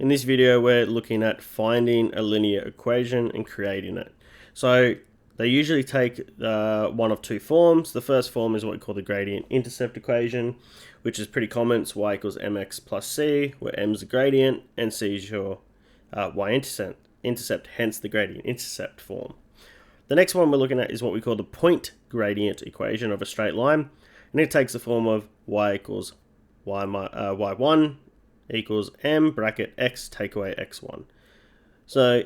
In this video, we're looking at finding a linear equation and creating it. So they usually take one of two forms. The first form is what we call the gradient intercept equation, which is pretty common. It's y equals mx plus c, where m is the gradient and c is your y-intercept, hence the gradient intercept form. The next one we're looking at is what we call the point gradient equation of a straight line, and it takes the form of y equals y1 equals m bracket x take away x1. So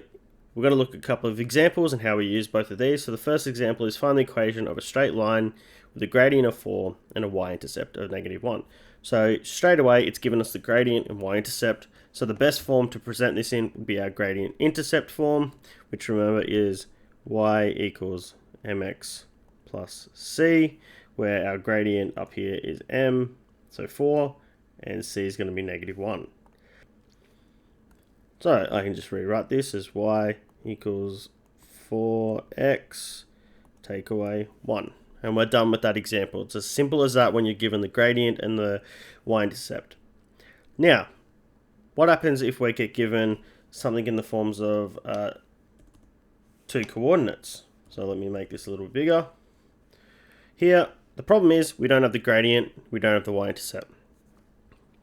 we're going to look at a couple of examples and how we use both of these. So the first example is find the equation of a straight line with a gradient of 4 and a y-intercept of -1. So straight away it's given us the gradient and y-intercept. So the best form to present this in would be our gradient intercept form, which remember is y equals mx plus c, where our gradient up here is m, so 4, and c is going to be -1. So I can just rewrite this as y equals 4x take away 1. And we're done with that example. It's as simple as that when you're given the gradient and the y-intercept. Now, what happens if we get given something in the forms of two coordinates? So let me make this a little bigger. Here, the problem is we don't have the gradient, we don't have the y-intercept.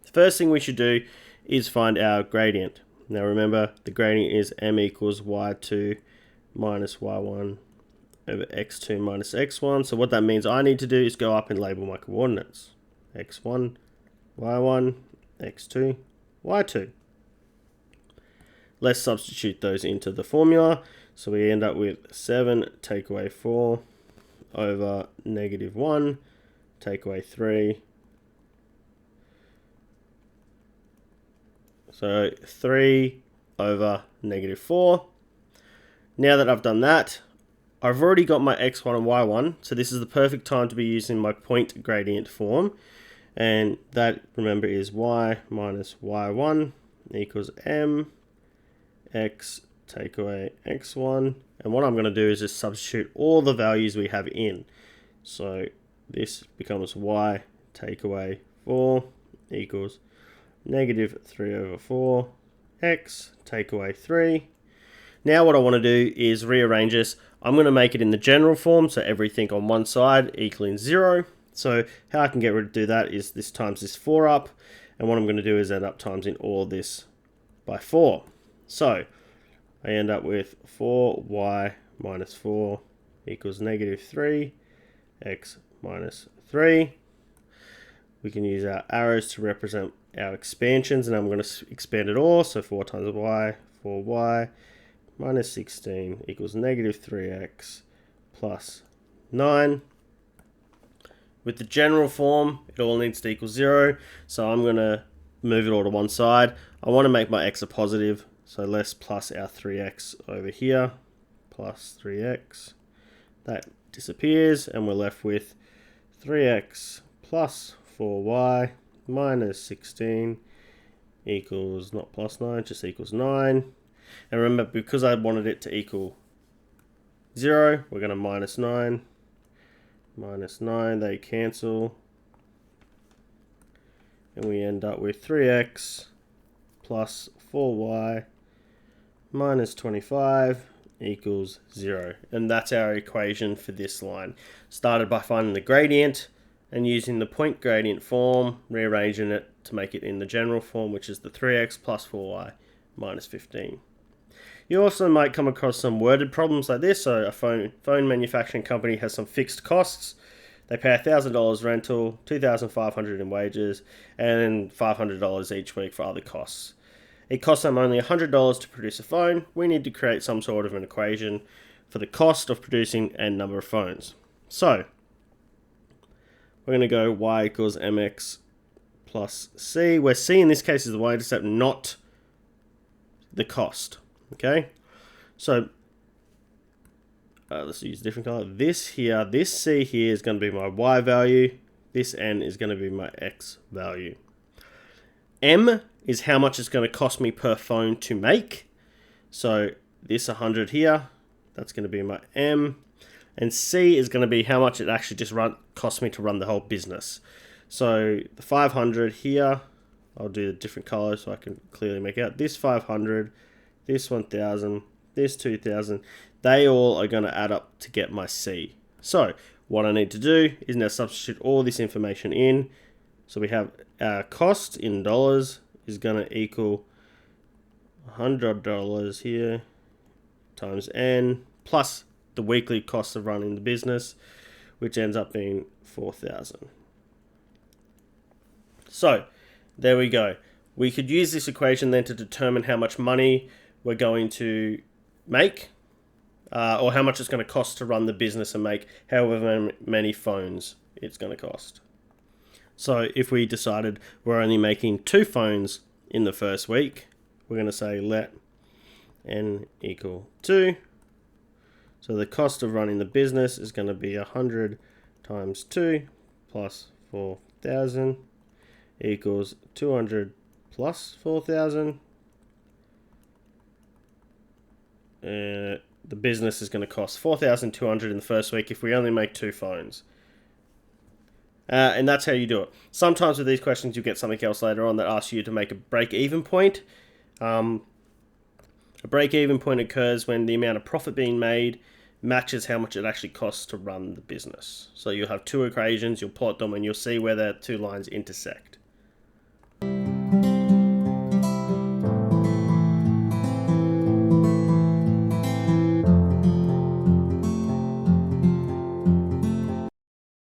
The first thing we should do is find our gradient. Now remember, the gradient is m equals y2 minus y1 over x2 minus x1. So what that means I need to do is go up and label my coordinates. x1, y1, x2, y2. Let's substitute those into the formula. So we end up with 7 take away 4 over -1 take away 3. So 3 over -4. Now that I've done that, I've already got my x1 and y1. So this is the perfect time to be using my point gradient form. And that, remember, is y minus y1 equals m x take away x1. And what I'm going to do is just substitute all the values we have in. So this becomes y take away 4 equals -3 over 4 x take away 3. Now what I want to do is rearrange this. I'm going to make it in the general form, so everything on one side equaling 0. So how I can get rid of do that is this times this 4 up, and what I'm going to do is end up timesing all this by 4. So I end up with 4y minus 4 equals -3 x minus 3. We can use our arrows to represent our expansions, and I'm going to expand it all. So 4 times y, 4y minus 16 equals -3x plus 9. With the general form, it all needs to equal 0. So I'm going to move it all to one side. I want to make my x a positive. So let's plus our 3x over here, plus 3x. That disappears, and we're left with 3x plus 4y minus 16 equals not plus 9, just equals 9. And remember, because I wanted it to equal 0, we're going to minus 9. Minus 9, they cancel. And we end up with 3x plus 4y minus 25 equals 0. And that's our equation for this line. Started by finding the gradient and using the point gradient form, rearranging it to make it in the general form, which is the 3x plus 4y minus 15. You also might come across some worded problems like this. So a phone manufacturing company has some fixed costs. They pay $1,000 rental, $2,500 in wages, and $500 each week for other costs. It costs them only $100 to produce a phone. We need to create some sort of an equation for the cost of producing and number of phones. So we're going to go y equals mx plus c, where c in this case is the y-intercept, not the cost. Okay, so let's use a different color. This c here is going to be my y value. This n is going to be my x value. M is how much it's going to cost me per phone to make. So this 100 here, that's going to be my M. And C is going to be how much it actually just costs me to run the whole business. So the 500 here I'll do a different color so I can clearly make out. This 500, this 1000, this 2000, they all are going to add up to get my C. So what I need to do is now substitute all this information in. So we have our cost in dollars is going to equal $100 here times N plus the weekly cost of running the business, which ends up being 4,000. So there we go. We could use this equation then to determine how much money we're going to make, or how much it's going to cost to run the business and make however many phones it's going to cost. So if we decided we're only making 2 phones in the first week, we're going to say let N equal 2. So the cost of running the business is going to be 100 times 2 plus 4,000 equals 200 plus 4,000. The business is going to cost 4,200 in the first week if we only make 2 phones. And that's how you do it. Sometimes with these questions you get something else later on that asks you to make a break-even point. A break-even point occurs when the amount of profit being made matches how much it actually costs to run the business. So you'll have 2 equations, you'll plot them, and you'll see where the 2 lines intersect.